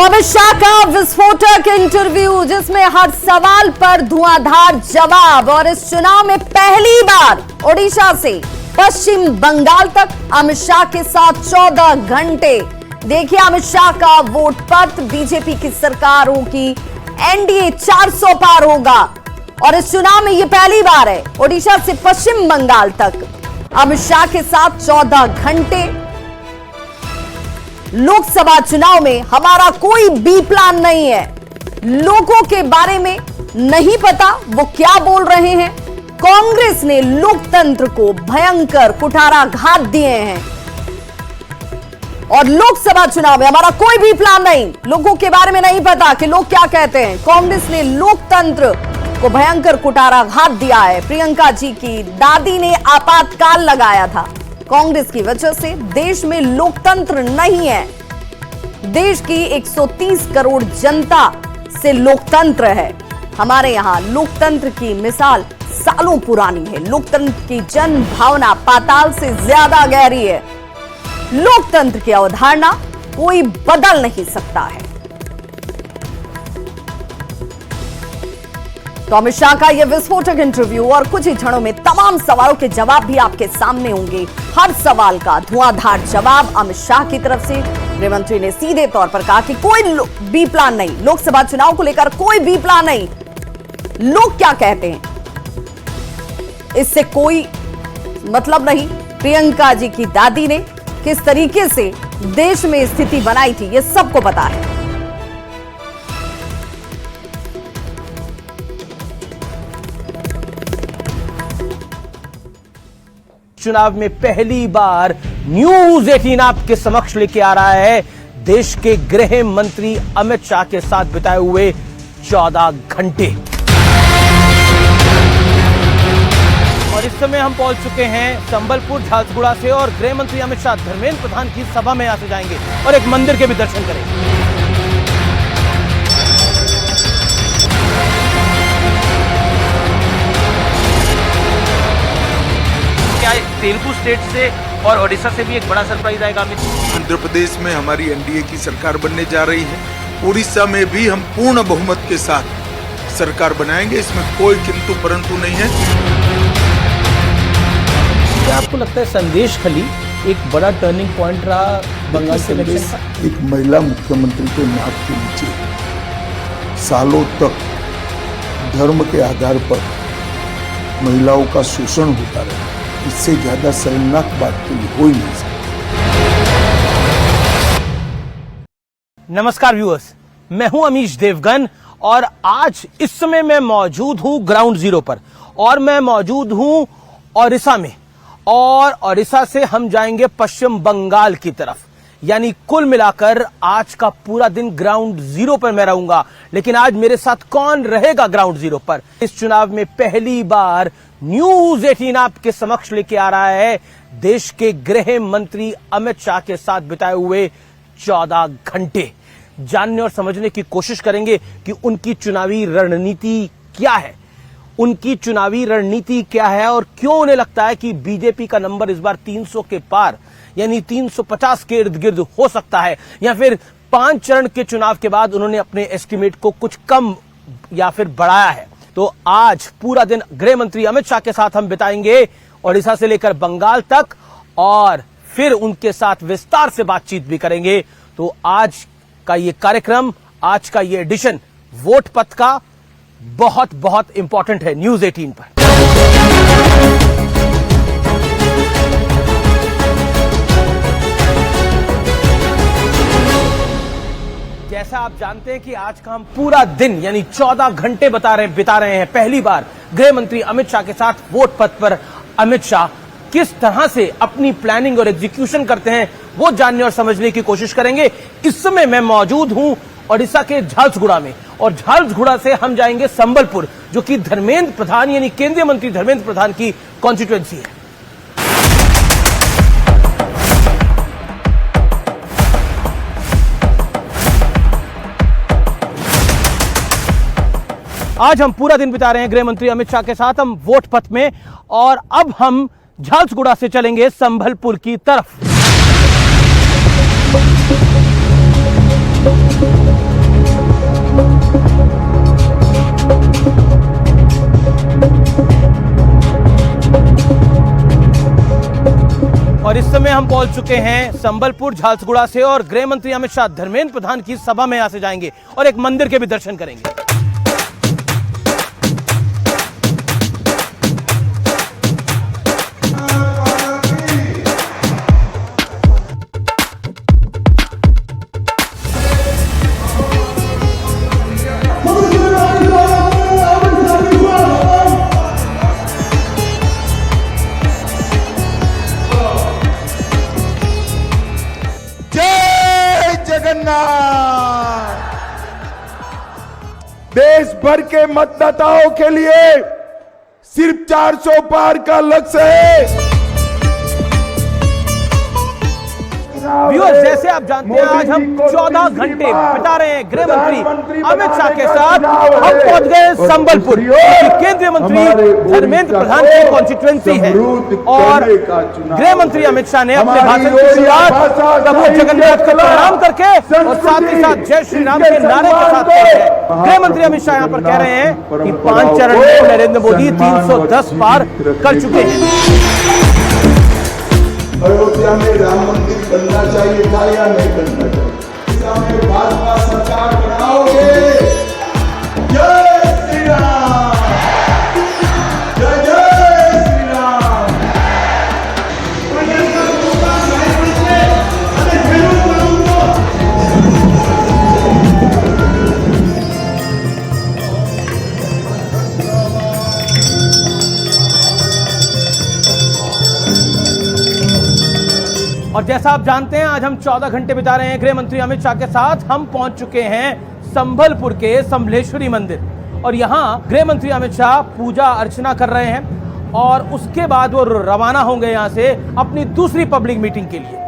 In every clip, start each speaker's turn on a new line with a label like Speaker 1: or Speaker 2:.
Speaker 1: अमित शाह का विस्फोटक इंटरव्यू, जिसमें हर सवाल पर धुआंधार जवाब। और इस चुनाव में पहली बार ओडिशा से पश्चिम बंगाल तक अमित शाह के साथ 14 घंटे। देखिए अमित शाह का वोट पत्र, बीजेपी की सरकार होगी, एनडीए 400 पार होगा। और इस चुनाव में यह पहली बार है ओडिशा से पश्चिम बंगाल तक अमित शाह के साथ 14 घंटे। लोकसभा चुनाव में हमारा कोई बी प्लान नहीं है। लोगों के बारे में नहीं पता वो क्या बोल रहे हैं। कांग्रेस ने लोकतंत्र को भयंकर कुठाराघात दिए हैं। और लोकसभा चुनाव में हमारा कोई भी प्लान नहीं, लोगों के बारे में नहीं पता कि लोग क्या कहते हैं। कांग्रेस ने लोकतंत्र को भयंकर कुठाराघात दिया है। प्रियंका जी की दादी ने आपातकाल लगाया था। कांग्रेस की वजह से देश में लोकतंत्र नहीं है। देश की 130 करोड़ जनता से लोकतंत्र है। हमारे यहां लोकतंत्र की मिसाल सालों पुरानी है। लोकतंत्र की जन भावना पाताल से ज्यादा गहरी है। लोकतंत्र की अवधारणा कोई बदल नहीं सकता है। तो अमित शाह का यह विस्फोटक इंटरव्यू और कुछ ही क्षणों में तमाम सवालों के जवाब भी आपके सामने होंगे। हर सवाल का धुआंधार जवाब अमित शाह की तरफ से। गृहमंत्री ने सीधे तौर पर कहा कि कोई बी प्लान नहीं, लोकसभा चुनाव को लेकर कोई बी प्लान नहीं। लोग क्या कहते हैं इससे कोई मतलब नहीं। प्रियंका जी की दादी ने किस तरीके से देश में स्थिति बनाई थी, यह सबको पता है।
Speaker 2: चुनाव में पहली बार न्यूज 18 आपके समक्ष लेके आ रहा है देश के गृह मंत्री अमित शाह के साथ बिताए हुए 14 घंटे। और इस समय हम पहुंच चुके हैं संबलपुर झारसुगुड़ा से और गृह मंत्री अमित शाह धर्मेंद्र प्रधान की सभा में यहां से जाएंगे और एक मंदिर के भी दर्शन करेंगे। तेलुगु स्टेट से और ओडिशा से भी एक बड़ा सरप्राइज आएगा अमित।
Speaker 3: आंध्र प्रदेश में हमारी एनडीए की सरकार बनने जा रही है। उड़ीसा में भी हम पूर्ण बहुमत के साथ सरकार बनाएंगे, इसमें कोई किंतु परंतु नहीं है।
Speaker 2: क्या आपको लगता है संदेश खली एक बड़ा टर्निंग पॉइंट रहा बंगाल के इलेक्शन का?
Speaker 4: एक महिला मुख्यमंत्री के नाक के नीचे सालों तक धर्म के आधार पर महिलाओं का शोषण होता रहा, इससे ज्यादा शर्मनाक बात तो हो ही नहीं सकती।
Speaker 2: नमस्कार व्यूअर्स, मैं हूं अमीश देवगन और आज इस समय मैं मौजूद हूं ग्राउंड जीरो पर और मैं मौजूद हूं ओडिशा में। और ओडिशा से हम जाएंगे पश्चिम बंगाल की तरफ। यानी कुल मिलाकर आज का पूरा दिन ग्राउंड जीरो पर मैं रहूंगा। लेकिन आज मेरे साथ कौन रहेगा ग्राउंड जीरो पर? इस चुनाव में पहली बार न्यूज 18 आपके समक्ष लेके आ रहा है देश के गृह मंत्री अमित शाह के साथ बिताए हुए 14 घंटे। जानने और समझने की कोशिश करेंगे कि उनकी चुनावी रणनीति क्या है, उनकी चुनावी रणनीति क्या है और क्यों उन्हें लगता है कि बीजेपी का नंबर इस बार 300 के पार यानी 350 के इर्द गिर्द हो सकता है, या फिर 5 चरण के चुनाव के बाद उन्होंने अपने एस्टिमेट को कुछ कम या फिर बढ़ाया है। तो आज पूरा दिन गृह मंत्री अमित शाह के साथ हम बिताएंगे ओडिशा से लेकर बंगाल तक और फिर उनके साथ विस्तार से बातचीत भी करेंगे। तो आज का ये कार्यक्रम, आज का ये एडिशन वोट पथ का बहुत बहुत इंपॉर्टेंट है न्यूज 18 पर। जैसा आप जानते हैं कि आज का हम पूरा दिन यानी 14 घंटे बिता रहे हैं पहली बार गृह मंत्री अमित शाह के साथ वोट पथ पर। अमित शाह किस तरह से अपनी प्लानिंग और एग्जीक्यूशन करते हैं वो जानने और समझने की कोशिश करेंगे। इस समय मैं मौजूद हूं ओडिशा के झारसुगुड़ा में और झारसुगुड़ा से हम जाएंगे संबलपुर, जो कि धर्मेंद्र प्रधान यानी केंद्रीय मंत्री धर्मेंद्र प्रधान की कॉन्स्टिट्यूएंसी है। आज हम पूरा दिन बिता रहे हैं गृह मंत्री अमित शाह के साथ हम वोट पथ में और अब हम झारसुगुड़ा से चलेंगे संबलपुर की तरफ। हम पहुंच चुके हैं संबलपुर झारसुगुड़ा से और गृह मंत्री अमित शाह धर्मेंद्र प्रधान की सभा में यहां से जाएंगे और एक मंदिर के भी दर्शन करेंगे।
Speaker 5: देश भर के मतदाताओं के लिए सिर्फ 400 पार का लक्ष्य है।
Speaker 2: व्यूअर्स, जैसे आप जानते हैं आज हम 14 घंटे बिता रहे हैं गृह मंत्री अमित शाह के साथ। हम पहुंच गए संबलपुर, केंद्रीय मंत्री धर्मेंद्र प्रधान की कॉन्स्टिट्यूएंसी है और गृह मंत्री अमित शाह ने अपने भाषण की शुरुआत प्रभु जगन्नाथ को प्रणाम करके और साथ ही साथ जय श्री राम के नारे के साथ किया है। गृह मंत्री अमित शाह यहाँ पर कह रहे हैं कि 5 चरण में नरेंद्र मोदी 310 पार कर चुके हैं।
Speaker 4: अयोध्या में राम मंदिर बनना चाहिए था या नहीं बनना चाहिए? इस में भाजपा सरकार बनाओगे? जय श्री राम, जय जय श्री राम।
Speaker 2: और जैसा आप जानते हैं आज हम 14 घंटे बिता रहे हैं गृह मंत्री अमित शाह के साथ। हम पहुंच चुके हैं संबलपुर के समलेश्वरी मंदिर और यहां गृह मंत्री अमित शाह पूजा अर्चना कर रहे हैं और उसके बाद वो रवाना होंगे यहां से अपनी दूसरी पब्लिक मीटिंग के लिए।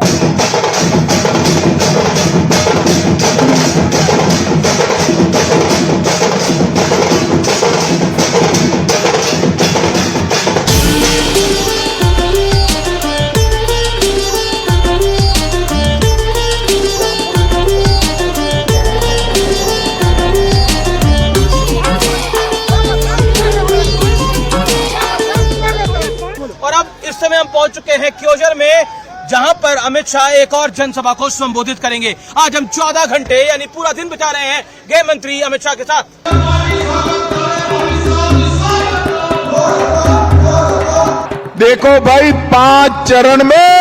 Speaker 2: हम पहुंच चुके हैं क्योजर में, जहां पर अमित शाह एक और जनसभा को संबोधित करेंगे। आज हम 14 घंटे यानी पूरा दिन बिता रहे हैं गृह मंत्री अमित शाह के साथ।
Speaker 5: देखो भाई, 5 चरण में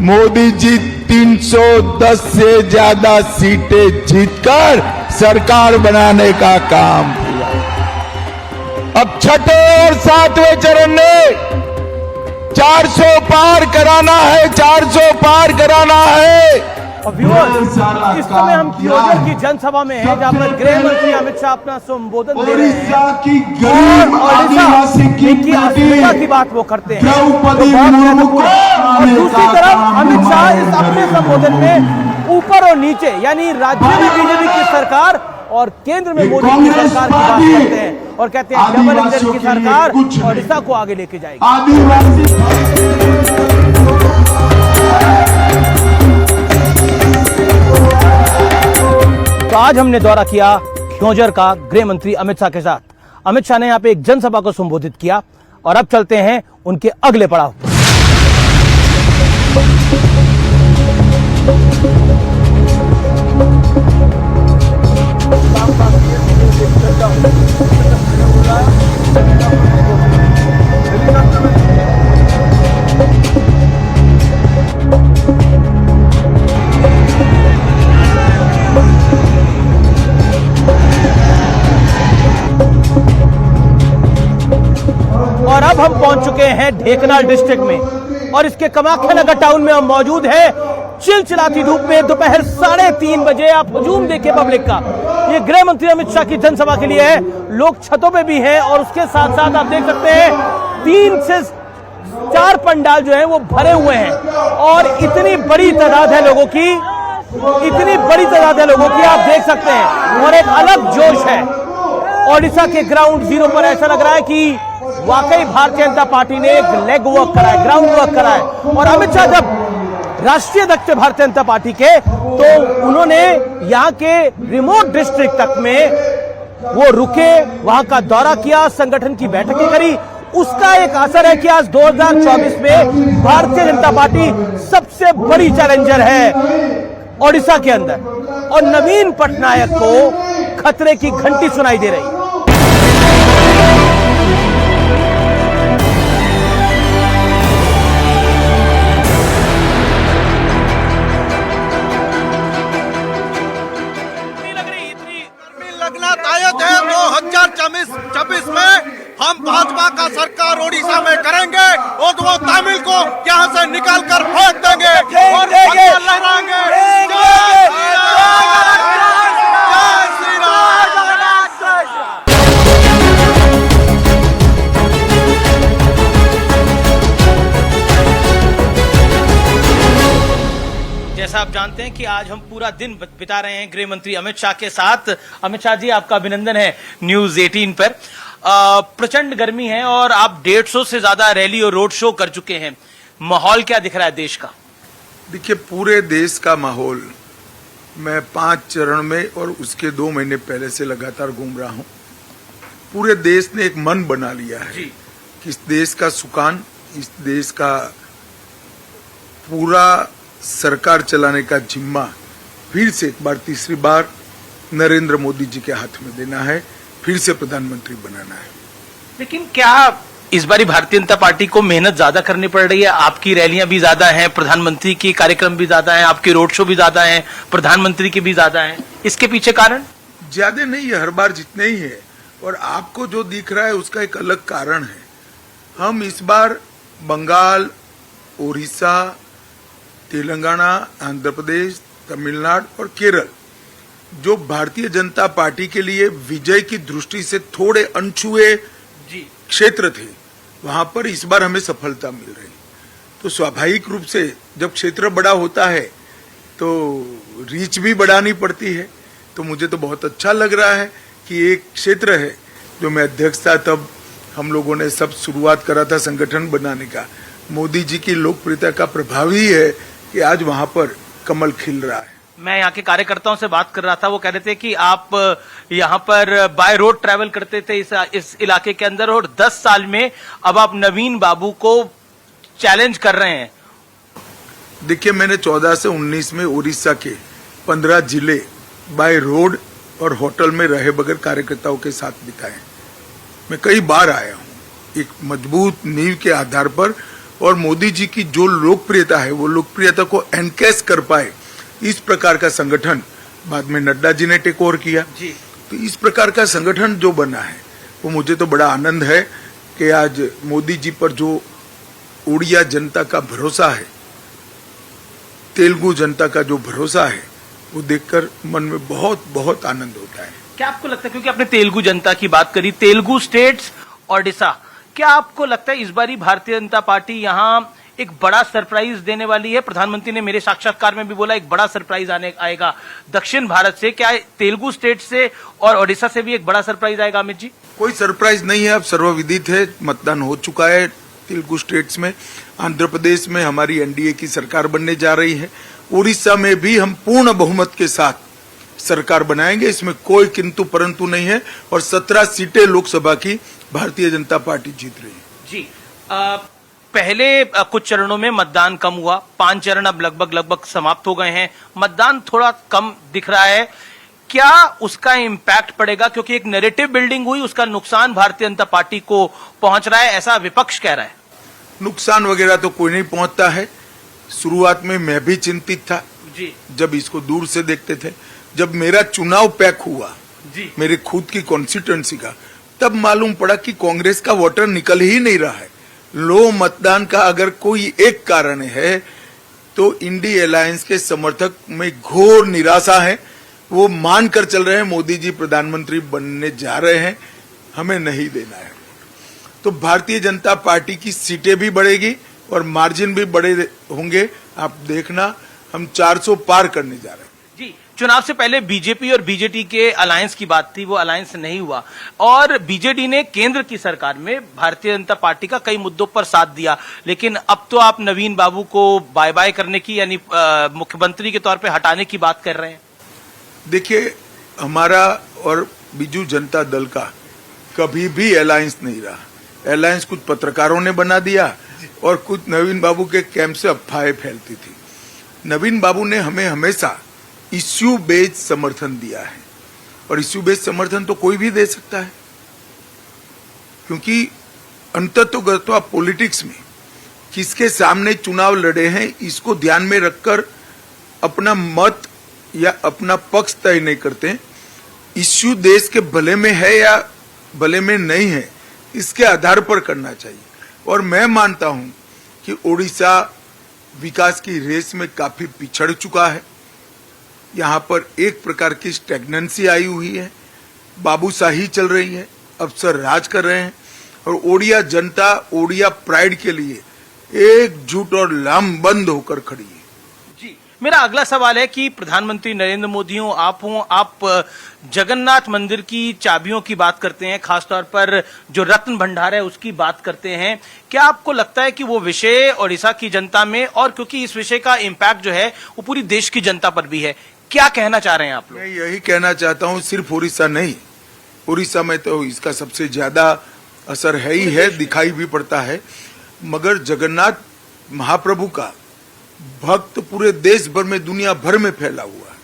Speaker 5: मोदी जी 310 से ज्यादा सीटें जीतकर सरकार बनाने का काम किया। अब छठे और 7वें चरण में 400 पार कराना है, 400 पार कराना है।
Speaker 2: और व्यूअर्स, इस समय हम क्योजर की जनसभा में हैं जहां पर गृह मंत्री अमित शाह अपना संबोधन दे रहे हैं और की बात वो करते हैं और दूसरी तरफ अमित शाह इस अपने संबोधन में ऊपर और नीचे यानी राज्य में बीजेपी की सरकार और केंद्र में मोदी की सरकार की बात करते हैं और कहते हैं डबल इंजन की सरकार ओडिशा को आगे लेके जाएगी। तो आज हमने दौरा किया क्योजर का गृह मंत्री अमित शाह के साथ। अमित शाह ने यहाँ पे एक जनसभा को संबोधित किया और अब चलते हैं उनके अगले पड़ाव। और अब हम पहुंच चुके हैं ढेंकनाल डिस्ट्रिक्ट में और इसके कमाख्यानगर टाउन में हम मौजूद हैं। चिलचिलाती धूप में दोपहर 3:30 बजे आप हुजूम देखिए पब्लिक का। ये गृह मंत्री अमित शाह की जनसभा के लिए है। लोग छतों पे भी हैं और उसके साथ साथ आप देख सकते हैं 3 से 4 पंडाल जो है वो भरे हुए हैं और इतनी बड़ी तादाद है लोगों की, इतनी बड़ी तादाद है लोगों की, आप देख सकते हैं और एक अलग जोश है। ओडिशा के ग्राउंड जीरो पर ऐसा लग रहा है कि वाकई भारतीय जनता पार्टी ने एक लेग वर्क करा है, ग्राउंड वर्क करा है। और अमित शाह जब राष्ट्रीय अध्यक्ष भारतीय जनता पार्टी के, तो उन्होंने यहाँ के रिमोट डिस्ट्रिक्ट तक में वो रुके, वहां का दौरा किया, संगठन की बैठकें करी, उसका एक असर है कि आज 2024 में भारतीय जनता पार्टी सबसे बड़ी चैलेंजर है ओडिशा के अंदर, और नवीन पटनायक को खतरे की घंटी सुनाई दे रही है।
Speaker 6: लगना तय है 2026 में हम भाजपा का सरकार ओडिशा में करेंगे और वो तमिल को यहाँ से निकाल कर फेंक देंगे और लहराएंगे। जय श्री राम।
Speaker 2: जैसा आप जानते हैं कि आज हम पूरा दिन बिता रहे हैं गृह मंत्री अमित शाह के साथ। अमित शाह जी, आपका अभिनंदन है न्यूज 18 पर। प्रचंड गर्मी है और आप 150 से ज्यादा रैली और रोड शो कर चुके हैं। माहौल क्या दिख रहा है देश का?
Speaker 3: देखिए, पूरे देश का माहौल मैं 5 चरण में और उसके 2 महीने पहले से लगातार घूम रहा हूं। पूरे देश ने एक मन बना लिया है कि इस देश का सुकान, इस देश का पूरा सरकार चलाने का जिम्मा फिर से एक बार, तीसरी बार नरेंद्र मोदी जी के हाथ में देना है, फिर से प्रधानमंत्री बनाना है।
Speaker 2: लेकिन क्या इस बारी भारतीय जनता पार्टी को मेहनत ज्यादा करनी पड़ रही है? आपकी रैलियां भी ज्यादा हैं, प्रधानमंत्री के कार्यक्रम भी ज्यादा हैं, आपके रोड शो भी ज्यादा हैं, प्रधानमंत्री के भी ज्यादा हैं। इसके पीछे कारण?
Speaker 3: ज्यादा नहीं है, हर बार जितने ही है। और आपको जो दिख रहा है उसका एक अलग कारण है। हम इस बार बंगाल, उड़ीसा, तेलंगाना, आंध्र प्रदेश, तमिलनाडु और केरल, जो भारतीय जनता पार्टी के लिए विजय की दृष्टि से थोड़े अनछुए क्षेत्र थे, वहां पर इस बार हमें सफलता मिल रही। तो स्वाभाविक रूप से जब क्षेत्र बड़ा होता है तो रीच भी बढ़ानी पड़ती है। तो मुझे तो बहुत अच्छा लग रहा है कि एक क्षेत्र है जो मैं अध्यक्ष था, तब हम लोगों ने सब शुरुआत करा था संगठन बनाने का। मोदी जी की लोकप्रियता का प्रभाव ही है कि आज वहां पर कमल खिल रहा है।
Speaker 2: मैं यहाँ के कार्यकर्ताओं से बात कर रहा था, वो कह रहे थे कि आप यहाँ पर बाय रोड ट्रैवल करते थे इस इलाके के अंदर, और 10 साल में अब आप नवीन बाबू को चैलेंज कर रहे हैं।
Speaker 3: देखिए, मैंने 14 से 19 में उड़ीसा के 15 जिले बाय रोड और होटल में रहे बगैर कार्यकर्ताओं के साथ बिताए। मैं कई बार आया हूँ एक मजबूत नींव के आधार पर, और मोदी जी की जो लोकप्रियता है वो लोकप्रियता को एनकैश कर पाए, इस प्रकार का संगठन बाद में नड्डा जी ने टेक ओवर किया। तो इस प्रकार का संगठन जो बना है वो मुझे तो बड़ा आनंद है कि आज मोदी जी पर जो उड़िया जनता का भरोसा है, तेलुगु जनता का जो भरोसा है, वो देखकर मन में बहुत बहुत आनंद होता है।
Speaker 2: क्या आपको लगता है, क्योंकि आपने तेलुगु जनता की बात करी, तेलुगु स्टेट्स, ओडिशा, क्या आपको लगता है इस बारी भारतीय जनता पार्टी यहाँ एक बड़ा सरप्राइज देने वाली है? प्रधानमंत्री ने मेरे साक्षात्कार में भी बोला एक बड़ा सरप्राइज आएगा दक्षिण भारत से। क्या तेलुगु स्टेट से और ओडिशा से भी एक बड़ा सरप्राइज आएगा अमित जी?
Speaker 3: कोई सरप्राइज नहीं है, अब सर्वविदित है, मतदान हो चुका है तेलुगु स्टेट्स में। आंध्र प्रदेश में हमारी एनडीए की सरकार बनने जा रही है। उड़ीसा में भी हम पूर्ण बहुमत के साथ सरकार बनाएंगे, इसमें कोई किंतु परंतु नहीं है। और 17 सीटें लोकसभा की भारतीय जनता पार्टी जीत रही है।
Speaker 2: जी, पहले कुछ चरणों में मतदान कम हुआ, 5 चरण अब लगभग समाप्त हो गए हैं, मतदान थोड़ा कम दिख रहा है। क्या उसका इम्पैक्ट पड़ेगा? क्योंकि एक नैरेटिव बिल्डिंग हुई, उसका नुकसान भारतीय जनता पार्टी को पहुंच रहा है, ऐसा विपक्ष कह रहा है।
Speaker 3: नुकसान वगैरह तो कोई नहीं पहुंचता है। शुरुआत में मैं भी चिंतित था
Speaker 2: जी,
Speaker 3: जब इसको दूर से देखते थे। जब मेरा चुनाव पैक हुआ
Speaker 2: जी,
Speaker 3: मेरे खुद की कॉन्स्टिट्यूएंसी का, तब मालूम पड़ा कि कांग्रेस का वोटर निकल ही नहीं रहा है। लो मतदान का अगर कोई एक कारण है तो इंडी अलायंस के समर्थक में घोर निराशा है। वो मानकर चल रहे हैं मोदी जी प्रधानमंत्री बनने जा रहे हैं, हमें नहीं देना है। तो भारतीय जनता पार्टी की सीटें भी बढ़ेगी और मार्जिन भी बड़े होंगे। आप देखना, हम 400 पार करने जा रहे हैं।
Speaker 2: जी, चुनाव से पहले बीजेपी और बीजेडी के अलायंस की बात थी, वो अलायंस नहीं हुआ, और बीजेडी ने केंद्र की सरकार में भारतीय जनता पार्टी का कई मुद्दों पर साथ दिया। लेकिन अब तो आप नवीन बाबू को बाय बाय करने की, यानी मुख्यमंत्री के तौर पे हटाने की बात कर रहे हैं।
Speaker 3: देखिए, हमारा और बीजू जनता दल का कभी भी अलायंस नहीं रहा। अलायंस कुछ पत्रकारों ने बना दिया और कुछ नवीन बाबू के कैंप से अफवाहें फैलती थी। नवीन बाबू ने हमें हमेशा इश्यू बेस्ड समर्थन दिया है और इश्यू बेस्ड समर्थन तो कोई भी दे सकता है, क्योंकि अंततोगत्वा पॉलिटिक्स में किसके सामने चुनाव लड़े हैं इसको ध्यान में रखकर अपना मत या अपना पक्ष तय नहीं करते। इश्यू देश के भले में है या भले में नहीं है इसके आधार पर करना चाहिए। और मैं मानता हूं कि ओडिशा विकास की रेस में काफी पिछड़ चुका है। यहां पर एक प्रकार की स्टैग्नेंसी आई हुई है, बाबूशाही चल रही है, अफसर राज कर रहे हैं और ओडिया जनता ओडिया प्राइड के लिए एकजुट और लामबंद होकर खड़ी है।
Speaker 2: जी, मेरा अगला सवाल है कि प्रधानमंत्री नरेंद्र मोदी हो, आप जगन्नाथ मंदिर की चाबियों की बात करते हैं, खासतौर पर जो रत्न भंडार है उसकी बात करते हैं। क्या आपको लगता है कि वो विषय ओडिशा की जनता में, और क्योंकि इस विषय का इम्पैक्ट जो है वो पूरी देश की जनता पर भी है, क्या कहना चाह रहे हैं आप लोग?
Speaker 3: मैं यही कहना चाहता हूं, सिर्फ उड़ीसा नहीं, उड़ीसा में तो इसका सबसे ज्यादा असर है ही है, दिखाई भी पड़ता है, मगर जगन्नाथ महाप्रभु का भक्त पूरे देश भर में दुनिया भर में फैला हुआ है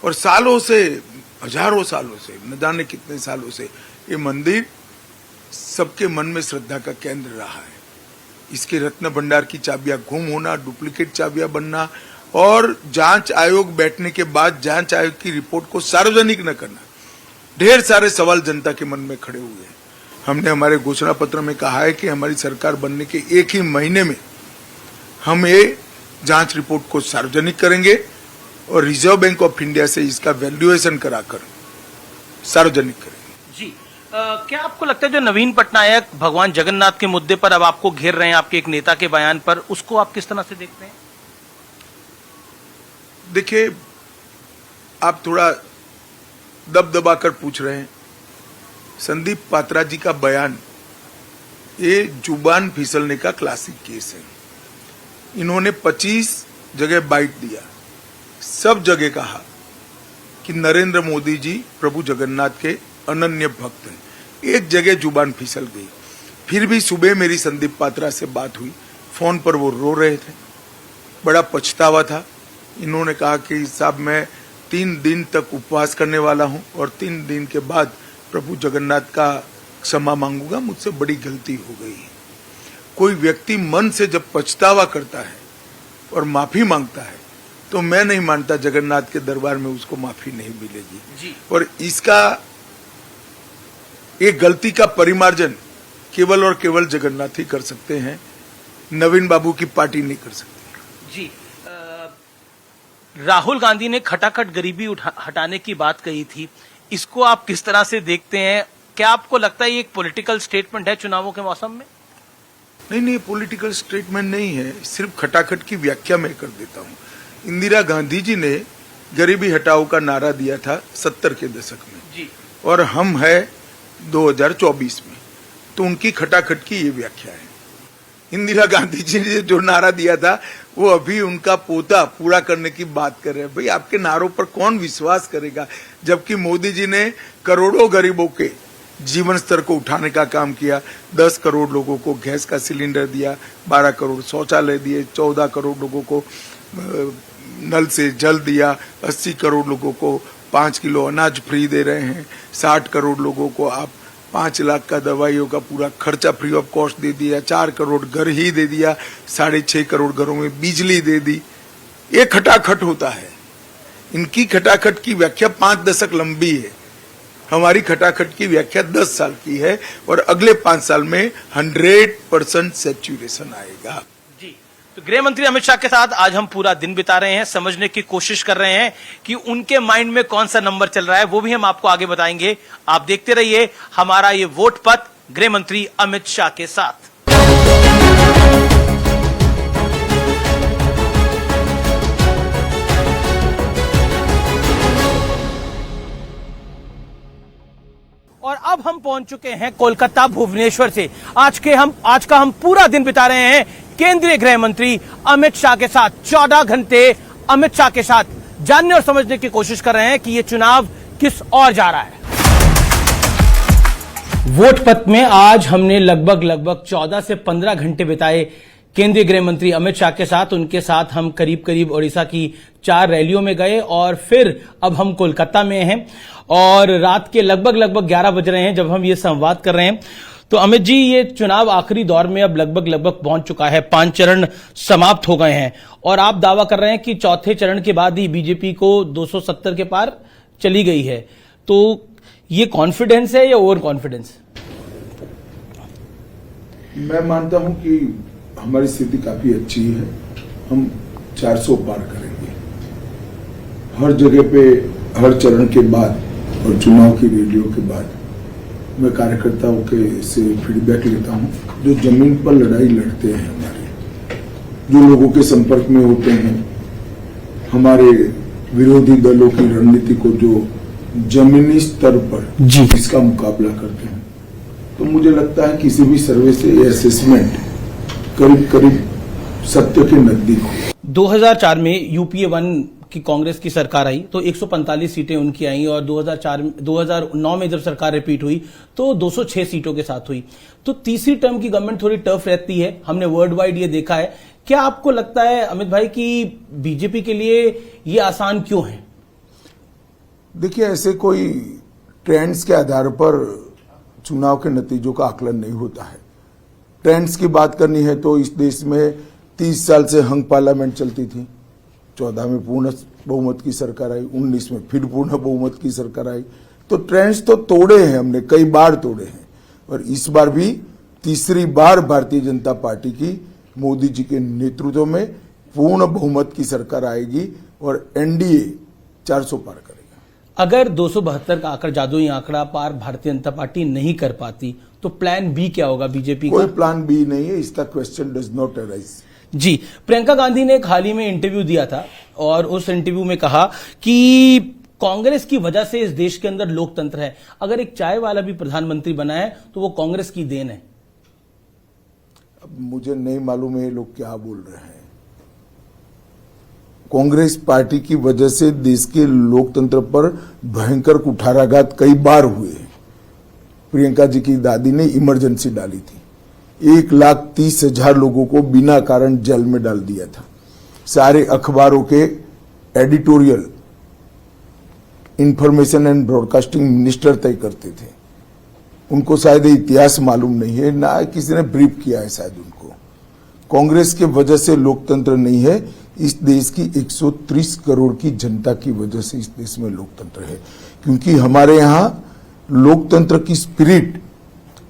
Speaker 3: और सालों से, हजारों सालों से, न जाने कितने सालों से ये मंदिर सबके मन में श्रद्धा का केंद्र रहा है। इसके रत्न भंडार की चाबियां गुम होना, डुप्लीकेट चाबियां बनना और जांच आयोग बैठने के बाद जांच आयोग की रिपोर्ट को सार्वजनिक न करना, ढेर सारे सवाल जनता के मन में खड़े हुए हैं। हमने हमारे घोषणा पत्र में कहा है कि हमारी सरकार बनने के एक ही महीने में हम ये जांच रिपोर्ट को सार्वजनिक करेंगे और रिजर्व बैंक ऑफ इंडिया से इसका वैल्यूएशन कराकर सार्वजनिक करेंगे।
Speaker 2: जी, क्या आपको लगता है जो नवीन पटनायक भगवान जगन्नाथ के मुद्दे पर अब आपको घेर रहे हैं आपके एक नेता के बयान पर, उसको आप किस तरह से देखते हैं?
Speaker 3: देखिए, आप थोड़ा दबदबा कर पूछ रहे हैं। संदीप पात्रा जी का बयान ये जुबान फिसलने का क्लासिक केस है। इन्होंने 25 जगह बाइट दिया, सब जगह कहा कि नरेंद्र मोदी जी प्रभु जगन्नाथ के अनन्य भक्त हैं। एक जगह जुबान फिसल गई। फिर भी सुबह मेरी संदीप पात्रा से बात हुई, फोन पर वो रो रहे थे, बड़ा पछतावा था। इन्होंने कहा कि साहब मैं 3 दिन तक उपवास करने वाला हूं और 3 दिन के बाद प्रभु जगन्नाथ का क्षमा मांगूंगा, मुझसे बड़ी गलती हो गई है। कोई व्यक्ति मन से जब पछतावा करता है और माफी मांगता है तो मैं नहीं मानता जगन्नाथ के दरबार में उसको माफी नहीं मिलेगी
Speaker 2: जी।
Speaker 3: और इसका एक गलती का परिमार्जन केवल और केवल जगन्नाथ ही कर सकते हैं, नवीन बाबू की पार्टी नहीं कर सकती।
Speaker 2: जी, राहुल गांधी ने खटाखट गरीबी हटाने की बात कही थी, इसको आप किस तरह से देखते हैं? क्या आपको लगता है ये एक पॉलिटिकल स्टेटमेंट है चुनावों के मौसम में?
Speaker 3: नहीं, पॉलिटिकल स्टेटमेंट नहीं है, सिर्फ खटाखट की व्याख्या मैं कर देता हूँ। इंदिरा गांधी जी ने गरीबी हटाओ का नारा दिया था 70 के दशक में
Speaker 2: जी।
Speaker 3: और हम है 2024 में, तो उनकी खटाखट की ये व्याख्या है। इंदिरा गांधी जी ने जो नारा दिया था वो अभी उनका पोता पूरा करने की बात कर रहे हैं। भाई, आपके नारों पर कौन विश्वास करेगा, जबकि मोदी जी ने करोड़ों गरीबों के जीवन स्तर को उठाने का काम किया। 10 करोड़ लोगों को गैस का सिलेंडर दिया, 12 करोड़ शौचालय दिए, 14 करोड़ लोगों को नल से जल दिया, 80 करोड़ लोगों को 5 किलो अनाज फ्री दे रहे हैं, 60 करोड़ लोगों को आप 5 लाख का दवाइयों का पूरा खर्चा फ्री ऑफ कॉस्ट दे दिया, 4 करोड़ घर ही दे दिया, 6.5 करोड़ घरों में बिजली दे दी। ये खटाखट होता है। इनकी खटाखट की व्याख्या 5 दशक लंबी है, हमारी खटाखट की व्याख्या 10 साल की है और अगले 5 साल में 100% सैचुरेशन आएगा।
Speaker 2: जी, तो गृह मंत्री अमित शाह के साथ आज हम पूरा दिन बिता रहे हैं, समझने की कोशिश कर रहे हैं कि उनके माइंड में कौन सा नंबर चल रहा है, वो भी हम आपको आगे बताएंगे। आप देखते रहिए हमारा ये वोट पथ गृह मंत्री अमित शाह के साथ। और अब हम पहुंच चुके हैं कोलकाता भुवनेश्वर से। आज का हम पूरा दिन बिता रहे हैं केंद्रीय गृह मंत्री अमित शाह के साथ। 14 घंटे अमित शाह के साथ जानने और समझने की कोशिश कर रहे हैं कि ये चुनाव किस ओर जा रहा है। वोट पथ में आज हमने लगभग 14 से 15 घंटे बिताए केंद्रीय गृह मंत्री अमित शाह के साथ। उनके साथ हम करीब ओडिशा की 4 रैलियों में गए और फिर अब हम कोलकाता में हैं और रात के लगभग 11 बज रहे हैं जब हम ये संवाद कर रहे हैं। तो अमित जी, ये चुनाव आखिरी दौर में अब लगभग पहुंच चुका है, 5 चरण समाप्त हो गए हैं और आप दावा कर रहे हैं कि चौथे चरण के बाद ही बीजेपी को 270 के पार चली गई है। तो ये कॉन्फिडेंस है या ओवर कॉन्फिडेंस?
Speaker 4: मैं मानता हूं कि हमारी स्थिति काफी अच्छी है। हम 400 पार करेंगे। हर जगह पे हर चरण के बाद और चुनाव की रैलियों के बाद मैं कार्यकर्ताओं के से फीडबैक लेता हूं, जो जमीन पर लड़ाई लड़ते हैं, हमारे जो लोगों के संपर्क में होते हैं, हमारे विरोधी दलों की रणनीति को जो जमीनी स्तर पर इसका मुकाबला करते हैं, तो मुझे लगता है किसी भी सर्वे से ये असेसमेंट करीब सत्य के नजदीक हो।
Speaker 2: 2004 में यूपीए 1 की कांग्रेस की सरकार आई तो 145 सीटें उनकी आई और 2009 में जब सरकार रिपीट हुई तो 206 सीटों के साथ हुई। तो तीसरी टर्म की गवर्नमेंट थोड़ी टफ रहती है, हमने वर्ल्ड वाइड ये देखा है। क्या आपको लगता है अमित भाई कि बीजेपी के लिए ये आसान क्यों है?
Speaker 4: देखिए, ऐसे कोई ट्रेंड्स के आधार पर चुनाव के नतीजों का आकलन नहीं होता है। ट्रेंड्स की बात करनी है तो इस देश में 30 साल से हंग पार्लियामेंट चलती थी। 14 में पूर्ण बहुमत की सरकार आई, 19 में फिर पूर्ण बहुमत की सरकार आई। तो ट्रेंड्स तो तोड़े हैं हमने, कई बार तोड़े हैं और इस बार भी तीसरी बार भारतीय जनता पार्टी की मोदी जी के नेतृत्व में पूर्ण बहुमत की सरकार आएगी और एनडीए 400 पार करेगा।
Speaker 2: अगर 272 का आंकड़ा, जादुई आंकड़ा पार भारतीय जनता पार्टी नहीं कर पाती तो प्लान बी क्या होगा बीजेपी का?
Speaker 4: कोई प्लान बी नहीं है, इसका क्वेश्चन डज नॉट अराइज।
Speaker 2: जी, प्रियंका गांधी ने एक हाल ही में इंटरव्यू दिया था और उस इंटरव्यू में कहा कि कांग्रेस की वजह से इस देश के अंदर लोकतंत्र है। अगर एक चाय वाला भी प्रधानमंत्री बना है तो वो कांग्रेस की देन है।
Speaker 4: अब मुझे नहीं मालूम है ये लोग क्या बोल रहे हैं। कांग्रेस पार्टी की वजह से देश के लोकतंत्र पर भयंकर कुठाराघात कई बार हुए। प्रियंका जी की दादी ने इमरजेंसी डाली थी, 1,30,000 लोगों को बिना कारण जेल में डाल दिया था। सारे अखबारों के editorial information and broadcasting minister तय करते थे। उनको शायद इतिहास मालूम नहीं है, ना किसी ने ब्रीफ किया है शायद उनको। कांग्रेस के वजह से लोकतंत्र नहीं है, इस देश की 130 करोड़ की जनता की वजह से इस देश में लोकतंत्र है। क्योंकि हमारे यहां लोकतंत्र की स्पिरिट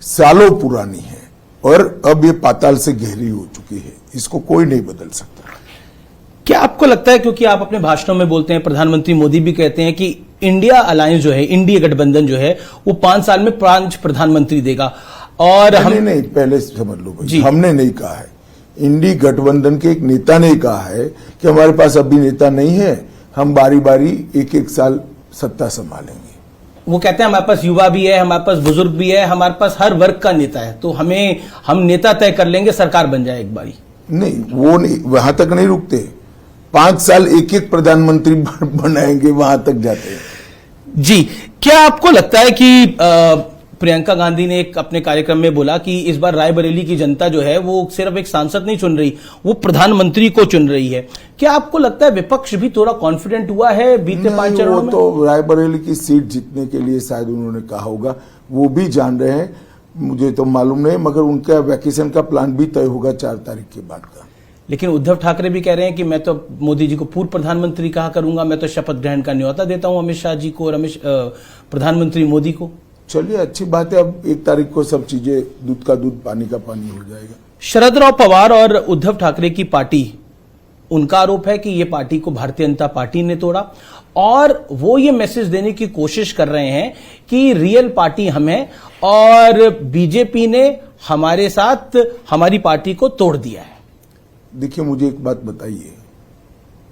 Speaker 4: सालों पुरानी है और अब ये पाताल से गहरी हो चुकी है, इसको कोई नहीं बदल सकता।
Speaker 2: क्या आपको लगता है, क्योंकि आप अपने भाषणों में बोलते हैं, प्रधानमंत्री मोदी भी कहते हैं कि इंडिया अलायंस जो है, इंडिया गठबंधन जो है, वो 5 साल में 5 प्रधानमंत्री देगा और
Speaker 4: नहीं, पहले समझ लो भाई, हमने नहीं कहा है। इंडी गठबंधन के एक नेता ने कहा है कि हमारे पास अभी नेता नहीं है, हम बारी बारी एक साल सत्ता संभालेंगे।
Speaker 2: वो कहते हैं हमारे पास युवा भी है, हमारे पास बुजुर्ग भी है, हमारे पास हर वर्ग का नेता है, तो हम नेता तय कर लेंगे, सरकार बन जाए एक बारी।
Speaker 4: नहीं, वो नहीं, वहां तक नहीं रुकते। 5 साल एक प्रधानमंत्री बनाएंगे, वहां तक जाते हैं।
Speaker 2: जी, क्या आपको लगता है कि प्रियंका गांधी ने एक अपने कार्यक्रम में बोला कि इस बार रायबरेली की जनता जो है वो सिर्फ एक सांसद नहीं चुन रही, वो प्रधानमंत्री को चुन रही है। क्या आपको लगता है विपक्ष भी थोड़ा कॉन्फिडेंट हुआ है बीते 5 चरणों में?
Speaker 4: तो रायबरेली की सीट जीतने के लिए शायद उन्होंने कहा होगा, वो भी जान रहे हैं, मुझे तो मालूम नहीं, मगर उनका वैकेशन का प्लान भी तय होगा 4 तारीख के बाद का।
Speaker 2: लेकिन उद्धव ठाकरे भी कह रहे हैं कि मैं तो मोदी जी को पूर्व प्रधानमंत्री कहा करूंगा, मैं तो शपथ ग्रहण का न्योता देता हूं अमित शाह जी को और प्रधानमंत्री मोदी को।
Speaker 4: चलिए, अच्छी बात है, अब 1 तारीख को सब चीजें दूध का दूध पानी का पानी हो जाएगा।
Speaker 2: शरद राव पवार और उद्धव ठाकरे की पार्टी, उनका आरोप है कि ये पार्टी को भारतीय जनता पार्टी ने तोड़ा और वो ये मैसेज देने की कोशिश कर रहे हैं कि रियल पार्टी हम है और बीजेपी ने हमारे साथ हमारी पार्टी को तोड़ दिया है।
Speaker 4: देखिए, मुझे एक बात बताइए,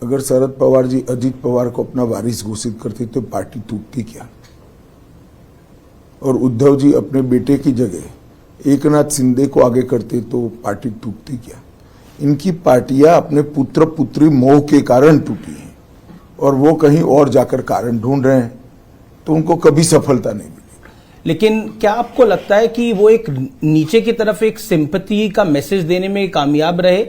Speaker 4: अगर शरद पवार जी अजीत पवार को अपना वारिस घोषित करते तो पार्टी टूटती क्या? और उद्धव जी अपने बेटे की जगह एकनाथ शिंदे को आगे करते तो पार्टी टूटती क्या? इनकी पार्टियां अपने पुत्र पुत्री मोह के कारण टूटी हैं और वो कहीं और जाकर कारण ढूंढ रहे हैं, तो उनको कभी सफलता नहीं मिलेगी।
Speaker 2: लेकिन क्या आपको लगता है कि वो एक नीचे की तरफ एक सिंपैथी का मैसेज देने में कामयाब रहे?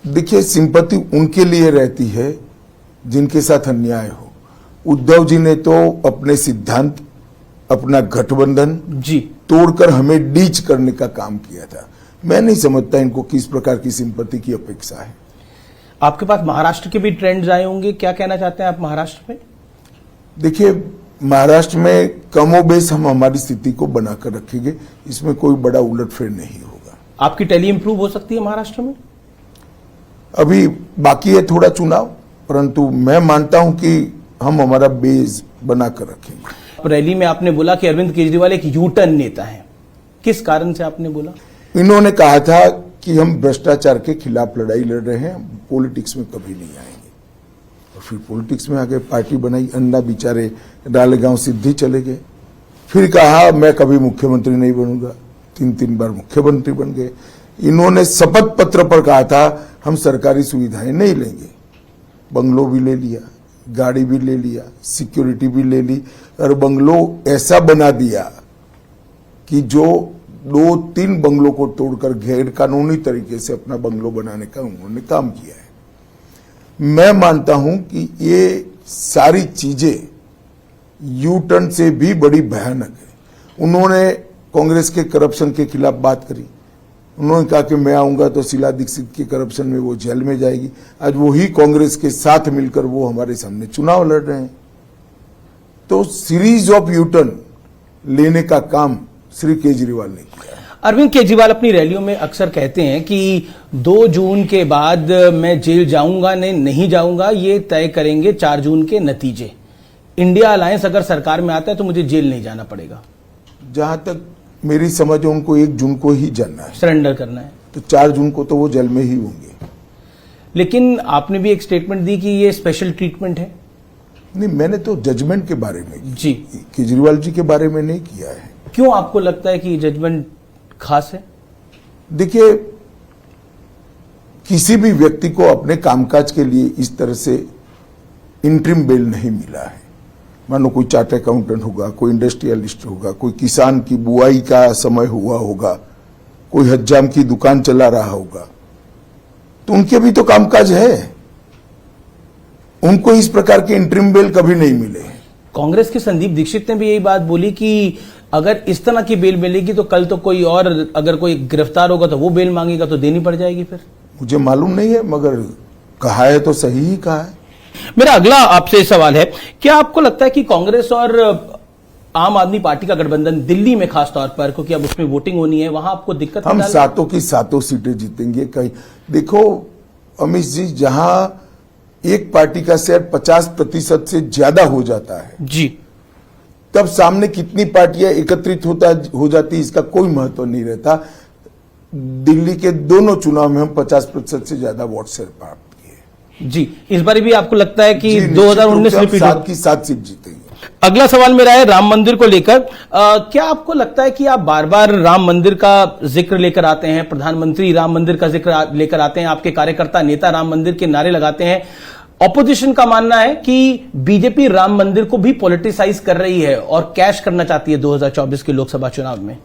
Speaker 4: देखिए, सिंपैथी उनके लिए रहती है जिनके साथ अन्याय हो। उद्धव जी ने तो अपने सिद्धांत, अपना गठबंधन
Speaker 2: जी
Speaker 4: तोड़कर हमें डीच करने का काम किया था। मैं नहीं समझता इनको किस प्रकार की सिंपैथी की अपेक्षा है।
Speaker 2: आपके पास महाराष्ट्र के भी ट्रेंड्स आए होंगे, क्या कहना चाहते हैं आप महाराष्ट्र में?
Speaker 4: देखिए, महाराष्ट्र में कमोबेश हम हमारी स्थिति को बनाकर रखेंगे, इसमें कोई बड़ा उलटफेर नहीं होगा।
Speaker 2: आपकी टैली इंप्रूव हो सकती है महाराष्ट्र में?
Speaker 4: अभी बाकी है थोड़ा चुनाव, परंतु मैं मानता हूं कि हम हमारा बेस बनाकर रखेंगे।
Speaker 2: रैली में आपने बोला कि अरविंद केजरीवाल एक यू टर्न नेता है, किस कारण से आपने बोला?
Speaker 4: इन्होंने कहा था कि हम भ्रष्टाचार के खिलाफ लड़ाई लड़ रहे हैं, पॉलिटिक्स में कभी नहीं आएंगे। और फिर पॉलिटिक्स में आगे पार्टी बनाई, अन्ना बेचारे डालेगांव सिद्धि चले गए। फिर कहा मैं कभी मुख्यमंत्री नहीं बनूंगा, 3 बार मुख्यमंत्री बन गए। इन्होंने शपथ पत्र पर कहा था हम सरकारी सुविधाएं नहीं लेंगे, बंगलो भी ले लिया, गाड़ी भी ले लिया, सिक्योरिटी भी ले ली, और बंगलो ऐसा बना दिया कि जो 2-3 बंगलों को तोड़कर गैर कानूनी तरीके से अपना बंगलो बनाने का उन्होंने काम किया है। मैं मानता हूं कि ये सारी चीजें यू टर्न से भी बड़ी भयानक है। उन्होंने कांग्रेस के करप्शन के खिलाफ बात करी, उन्होंने कहा कि मैं आऊंगा तो शीला दीक्षित के करप्शन में वो जेल में जाएगी। आज वही कांग्रेस के साथ मिलकर वो हमारे सामने चुनाव लड़ रहे हैं। तो सीरीज ऑफ यू टर्न लेने का काम श्री केजरीवाल ने किया है।
Speaker 2: अरविंद केजरीवाल अपनी रैलियों में अक्सर कहते हैं कि 2 जून के बाद मैं जेल जाऊंगा नहीं जाऊंगा, ये तय करेंगे 4 जून के नतीजे। इंडिया अलायंस अगर सरकार में आता है तो मुझे जेल नहीं जाना पड़ेगा।
Speaker 4: जहां तक मेरी समझ है उनको 1 जून को ही जाना है,
Speaker 2: सरेंडर करना है,
Speaker 4: तो 4 जून को तो वो जेल में ही होंगे।
Speaker 2: लेकिन आपने भी एक स्टेटमेंट दी कि ये स्पेशल ट्रीटमेंट है।
Speaker 4: नहीं, मैंने तो जजमेंट के बारे में
Speaker 2: जी
Speaker 4: केजरीवाल जी के बारे में नहीं किया है।
Speaker 2: क्यों आपको लगता है कि जजमेंट खास है?
Speaker 4: देखिए, किसी भी व्यक्ति को अपने कामकाज के लिए इस तरह से इंटरिम बेल नहीं मिला है। मानो कोई चार्ट अकाउंटेंट होगा, कोई इंडस्ट्रियलिस्ट होगा, कोई किसान की बुआई का समय हुआ होगा, कोई हज्जाम की दुकान चला रहा होगा, तो उनके भी तो कामकाज है। उनको इस प्रकार के इंटरिम बेल कभी नहीं मिले।
Speaker 2: कांग्रेस के संदीप दीक्षित ने भी यही बात बोली कि अगर इस तरह की बेल मिलेगी तो कल तो कोई और अगर कोई गिरफ्तार होगा तो वो बेल मांगेगा तो देनी पड़ जाएगी। फिर
Speaker 4: मुझे मालूम नहीं है, मगर कहा है तो सही ही कहा है।
Speaker 2: मेरा अगला आपसे सवाल है, क्या आपको लगता है कि कांग्रेस और आम आदमी पार्टी का गठबंधन दिल्ली में खास तौर पर, क्योंकि अब उसमें वोटिंग होनी है, वहां आपको दिक्कत?
Speaker 4: हम 7 की 7 सीटें जीतेंगे। कहीं देखो अमित जी, जहां एक पार्टी का शेयर 50% से ज्यादा हो जाता है
Speaker 2: जी,
Speaker 4: तब सामने कितनी पार्टियां एकत्रित हो जाती इसका कोई महत्व नहीं रहता। दिल्ली के दोनों चुनाव में हम 50% से ज्यादा वोट शेयर प्राप्त किए।
Speaker 2: जी, इस बार भी आपको लगता है कि 2019 रिपीट
Speaker 4: 7 की 7 सीट जीतेंगे।
Speaker 2: अगला सवाल मेरा है राम मंदिर को लेकर। क्या आपको लगता है कि आप बार बार राम मंदिर का जिक्र लेकर आते हैं, प्रधानमंत्री राम मंदिर का जिक्र लेकर आते हैं, आपके कार्यकर्ता नेता राम मंदिर के नारे लगाते हैं, ऑपोजिशन का मानना है कि बीजेपी राम मंदिर को भी पॉलिटिसाइज कर रही है और कैश करना चाहती है 2024 के लोकसभा चुनाव में?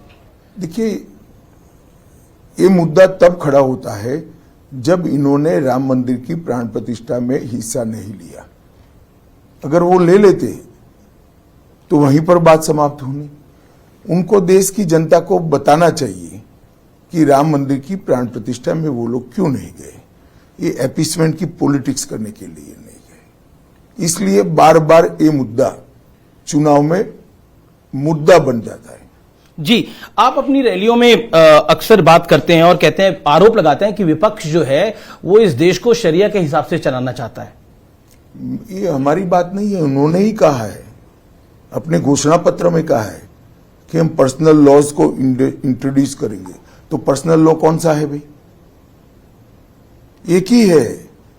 Speaker 4: देखिए, ये मुद्दा तब खड़ा होता है जब इन्होंने राम मंदिर की प्राण प्रतिष्ठा में हिस्सा नहीं लिया। अगर वो ले लेते तो वहीं पर बात समाप्त होनी। उनको देश की जनता को बताना चाहिए कि राम मंदिर की प्राण प्रतिष्ठा में वो लोग क्यों नहीं गए। ये एपीसमेंट की पॉलिटिक्स करने के लिए नहीं गए। इसलिए बार बार ये मुद्दा चुनाव में मुद्दा बन जाता है।
Speaker 2: जी, आप अपनी रैलियों में अक्सर बात करते हैं और कहते हैं, आरोप लगाते हैं कि विपक्ष जो है वो इस देश को शरिया के हिसाब से चलाना चाहता है।
Speaker 4: ये हमारी बात नहीं है, उन्होंने ही कहा है, अपने घोषणा पत्र में कहा है कि हम पर्सनल लॉज को इंट्रोड्यूस करेंगे। तो पर्सनल लॉ कौन सा है भाई? एक ही है,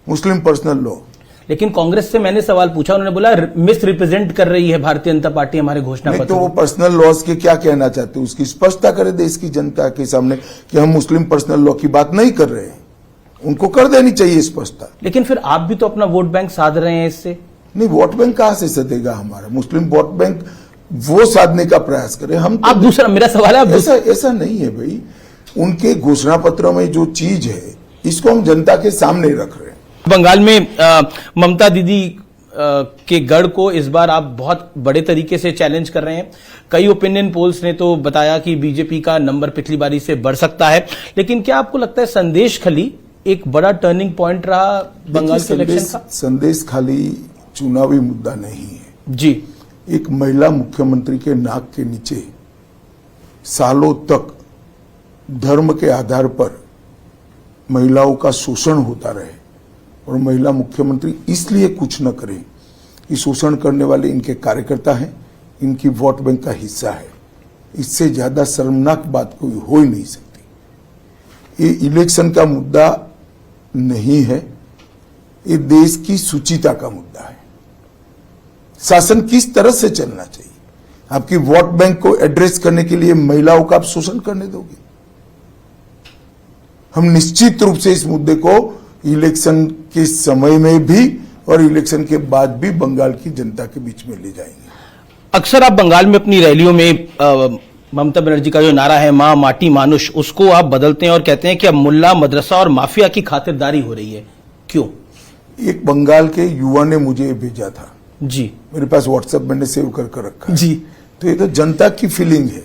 Speaker 4: मुस्लिम पर्सनल लॉ।
Speaker 2: लेकिन कांग्रेस से मैंने सवाल पूछा, उन्होंने बोला मिस रिप्रेजेंट कर रही है भारतीय जनता पार्टी हमारे घोषणा पत्र।
Speaker 4: तो वो पर्सनल लॉज के क्या कहना चाहते हैं उसकी स्पष्टता करे देश की जनता के सामने कि हम मुस्लिम पर्सनल लॉ की बात नहीं कर रहे हैं। उनको कर देनी चाहिए स्पष्टता।
Speaker 2: लेकिन फिर आप भी तो अपना वोट बैंक साध रहे हैं इससे।
Speaker 4: नहीं, वोट बैंक कहां से सदेगा हमारा? मुस्लिम वोट बैंक वो साधने का प्रयास करें हम तो।
Speaker 2: आप दूसरा, मेरा सवाल है आप
Speaker 4: ऐसा नहीं है भाई। उनके घोषणा पत्र में जो चीज है इसको हम जनता के सामने रख रहे हैं।
Speaker 2: बंगाल में ममता दीदी के गढ़ को इस बार आप बहुत बड़े तरीके से चैलेंज कर रहे हैं। कई ओपिनियन पोल्स ने तो बताया कि बीजेपी का नंबर पिछली बारी से बढ़ सकता है, लेकिन क्या आपको लगता है संदेश खाली एक बड़ा टर्निंग पॉइंट रहा बंगाल के इलेक्शन का?
Speaker 4: संदेश खाली चुनावी मुद्दा नहीं है
Speaker 2: जी।
Speaker 4: एक महिला मुख्यमंत्री के नाक के नीचे सालों तक धर्म के आधार पर महिलाओं का शोषण होता रहे और महिला मुख्यमंत्री इसलिए कुछ न करे कि शोषण करने वाले इनके कार्यकर्ता हैं, इनकी वोट बैंक का हिस्सा है। इससे ज्यादा शर्मनाक बात कोई हो ही नहीं सकती। ये इलेक्शन का मुद्दा नहीं है, ये देश की सुचिता का मुद्दा है। शासन किस तरह से चलना चाहिए? आपकी वोट बैंक को एड्रेस करने के लिए महिलाओं का आप शोषण करने दोगे? हम निश्चित रूप से इस मुद्दे को इलेक्शन के समय में भी और इलेक्शन के बाद भी बंगाल की जनता के बीच में ले जाएंगे।
Speaker 2: अक्सर आप बंगाल में अपनी रैलियों में ममता बनर्जी का जो नारा है मां माटी मानुष, उसको आप बदलते हैं और कहते हैं कि अब मुल्ला मदरसा और माफिया की खातिरदारी हो रही है। क्यों?
Speaker 4: एक बंगाल के युवा ने मुझे भेजा था
Speaker 2: जी,
Speaker 4: मेरे पास व्हाट्सएप मैंने सेव कर रखा है
Speaker 2: जी।
Speaker 4: तो ये तो जनता की फीलिंग है।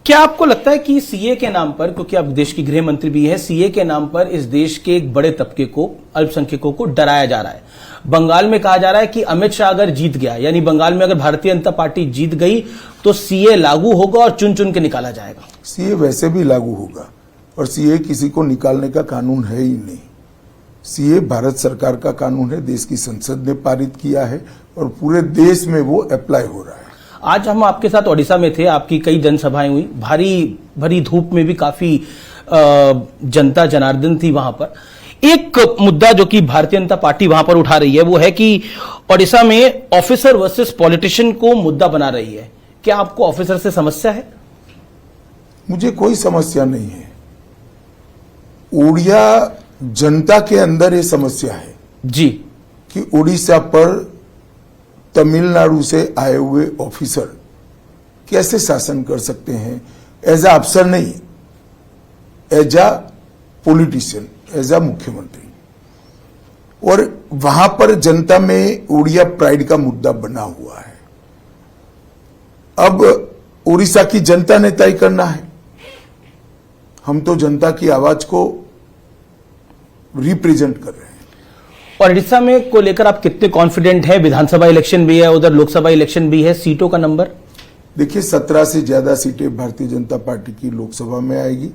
Speaker 2: क्या आपको लगता है कि सीए के नाम पर, क्योंकि आप देश की गृह मंत्री भी है, सीए के नाम पर इस देश के एक बड़े तबके को, अल्पसंख्यकों को डराया जा रहा है? बंगाल में कहा जा रहा है कि अमित शाह अगर जीत गया, यानी बंगाल में अगर भारतीय जनता पार्टी जीत गई तो सीए लागू होगा और चुन चुन के निकाला जाएगा।
Speaker 4: सीए वैसे भी लागू होगा और सीए किसी को निकालने का कानून है ही नहीं। सीए भारत सरकार का कानून है, देश की संसद ने पारित किया है और पूरे देश में वो अप्लाई हो रहा है।
Speaker 2: आज हम आपके साथ ओडिशा में थे, आपकी कई जनसभाएं हुई, भारी भरी धूप में भी काफी जनता जनार्दन थी वहां पर। एक मुद्दा जो कि भारतीय जनता पार्टी वहां पर उठा रही है वो है कि ओडिशा में ऑफिसर वर्सेस पॉलिटिशियन को मुद्दा बना रही है। क्या आपको ऑफिसर से समस्या है?
Speaker 4: मुझे कोई समस्या नहीं है। उड़िया जनता के अंदर ये समस्या है
Speaker 2: जी
Speaker 4: कि उड़ीसा पर तमिलनाडु से आए हुए ऑफिसर कैसे शासन कर सकते हैं, एज अ अफसर नहीं, as a politician, as a मुख्यमंत्री। और वहां पर जनता में उड़िया प्राइड का मुद्दा बना हुआ है। अब उड़ीसा की जनता ने तय करना है। हम तो जनता की आवाज को रिप्रेजेंट कर रहे हैं।
Speaker 2: और उड़ीसा में को लेकर आप कितने कॉन्फिडेंट हैं? विधानसभा इलेक्शन भी है, उधर लोकसभा इलेक्शन भी है, सीटों का नंबर?
Speaker 4: देखिए 17 से ज्यादा सीटें भारतीय जनता पार्टी की लोकसभा में आएगी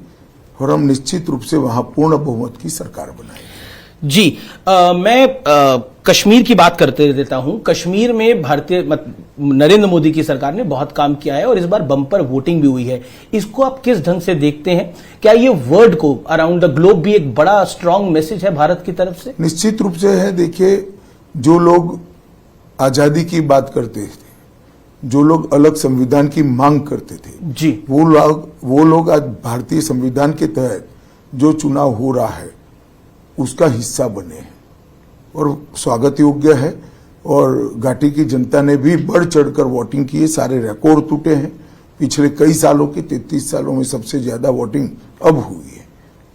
Speaker 4: और हम निश्चित रूप से वहां पूर्ण बहुमत की सरकार बनाएंगे।
Speaker 2: जी। मैं कश्मीर की बात करते देता हूं। कश्मीर में भारतीय नरेंद्र मोदी की सरकार ने बहुत काम किया है और इस बार बम्पर वोटिंग भी हुई है। इसको आप किस ढंग से देखते हैं? क्या ये वर्ल्ड को, अराउंड द ग्लोब भी एक बड़ा स्ट्रांग मैसेज है भारत की तरफ से?
Speaker 4: निश्चित रूप से है। देखिए, जो लोग आजादी की बात करते थे, जो लोग अलग संविधान की मांग करते थे
Speaker 2: जी,
Speaker 4: वो लोग आज भारतीय संविधान के तहत जो चुनाव हो रहा है उसका हिस्सा बने हैं और स्वागत योग्य है। और घाटी की जनता ने भी बढ़ चढ़कर वोटिंग की है। सारे रिकॉर्ड टूटे हैं। पिछले कई सालों के 33 सालों में सबसे ज्यादा वोटिंग अब हुई है।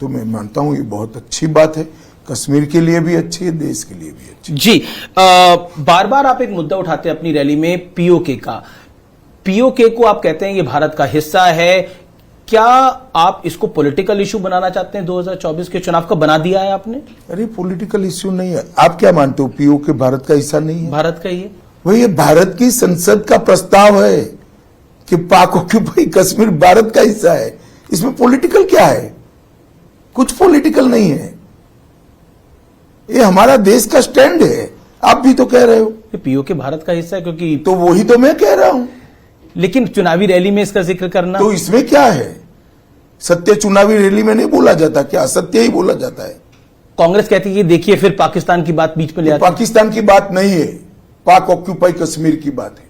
Speaker 4: तो मैं मानता हूं ये बहुत अच्छी बात है, कश्मीर के लिए भी अच्छी है, देश के लिए भी अच्छी।
Speaker 2: जी। बार बार आप एक मुद्दा उठाते हैं अपनी रैली में, पीओके का। पीओके को आप कहते हैं ये भारत का हिस्सा है। क्या आप इसको पॉलिटिकल इशू बनाना चाहते हैं? 2024 के चुनाव का बना दिया है आपने?
Speaker 4: अरे पॉलिटिकल इश्यू नहीं है। आप क्या मानते हो पीओके भारत का हिस्सा नहीं है?
Speaker 2: भारत का ही है
Speaker 4: वही, ये भारत की संसद का प्रस्ताव है कि पाक ऑक्यूपाई कश्मीर भारत का हिस्सा है। इसमें पॉलिटिकल क्या है? कुछ पॉलिटिकल नहीं है। ये हमारा देश का स्टैंड है। आप भी तो कह रहे हो
Speaker 2: पीओके भारत का हिस्सा है, क्योंकि
Speaker 4: तो वही तो मैं कह रहा हूं।
Speaker 2: लेकिन चुनावी रैली में इसका जिक्र करना,
Speaker 4: तो इसमें क्या है? सत्य चुनावी रैली में नहीं बोला जाता क्या? असत्य ही बोला जाता है।
Speaker 2: कांग्रेस कहती है कि देखिए फिर पाकिस्तान की बात बीच में ले आती है।
Speaker 4: पाकिस्तान की बात नहीं है, पाक ऑक्यूपाई कश्मीर की बात है,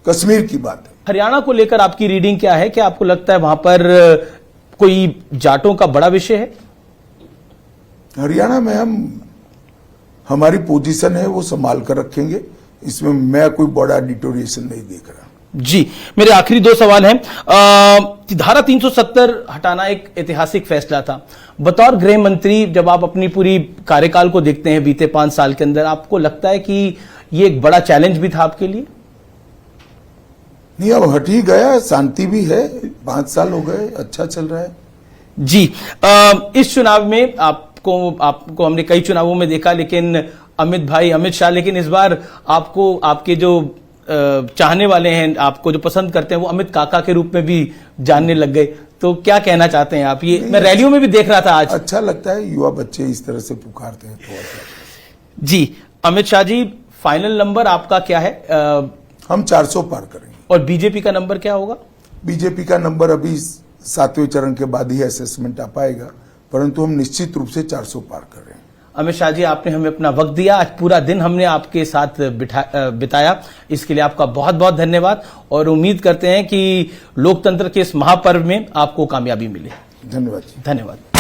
Speaker 4: कश्मीर की बात है।
Speaker 2: हरियाणा को लेकर आपकी रीडिंग क्या है? क्या आपको लगता है वहां पर कोई जाटों का बड़ा विषय है?
Speaker 4: हरियाणा में हमारी पोजीशन है वो संभाल कर रखेंगे, इसमें मैं कोई बड़ा डिटोरिएशन नहीं देख रहा।
Speaker 2: जी, मेरे आखिरी दो सवाल हैं। धारा 370 हटाना एक ऐतिहासिक फैसला था। बतौर गृह मंत्री जब आप अपनी पूरी कार्यकाल को देखते हैं बीते 5 साल के अंदर, आपको लगता है कि ये एक बड़ा चैलेंज भी था आपके लिए?
Speaker 4: नहीं, अब हट ही गया, शांति भी है, 5 साल हो गए, अच्छा चल रहा है।
Speaker 2: जी, इस चुनाव में आपको हमने कई चुनावों में देखा, लेकिन अमित शाह, लेकिन इस बार आपको आपके जो चाहने वाले हैं, आपको जो पसंद करते हैं, वो अमित काका के रूप में भी जानने लग गए। तो क्या कहना चाहते हैं आप? ये मैं रैलियों में भी देख रहा था आज।
Speaker 4: अच्छा लगता है, युवा बच्चे इस तरह से पुकारते हैं तो।
Speaker 2: जी, अमित शाह जी, फाइनल नंबर आपका क्या है?
Speaker 4: हम 400 पार करेंगे।
Speaker 2: और बीजेपी का नंबर क्या होगा?
Speaker 4: बीजेपी का नंबर अभी 7वें चरण के बाद ही असेसमेंट आ पाएगा, परंतु हम निश्चित रूप से 400 पार कर रहे हैं।
Speaker 2: अमित शाह जी, आपने हमें अपना वक्त दिया, आज पूरा दिन हमने आपके साथ बिताया, इसके लिए आपका बहुत बहुत धन्यवाद। और उम्मीद करते हैं कि लोकतंत्र के इस महापर्व में आपको कामयाबी मिले।
Speaker 4: धन्यवाद।
Speaker 2: धन्यवाद।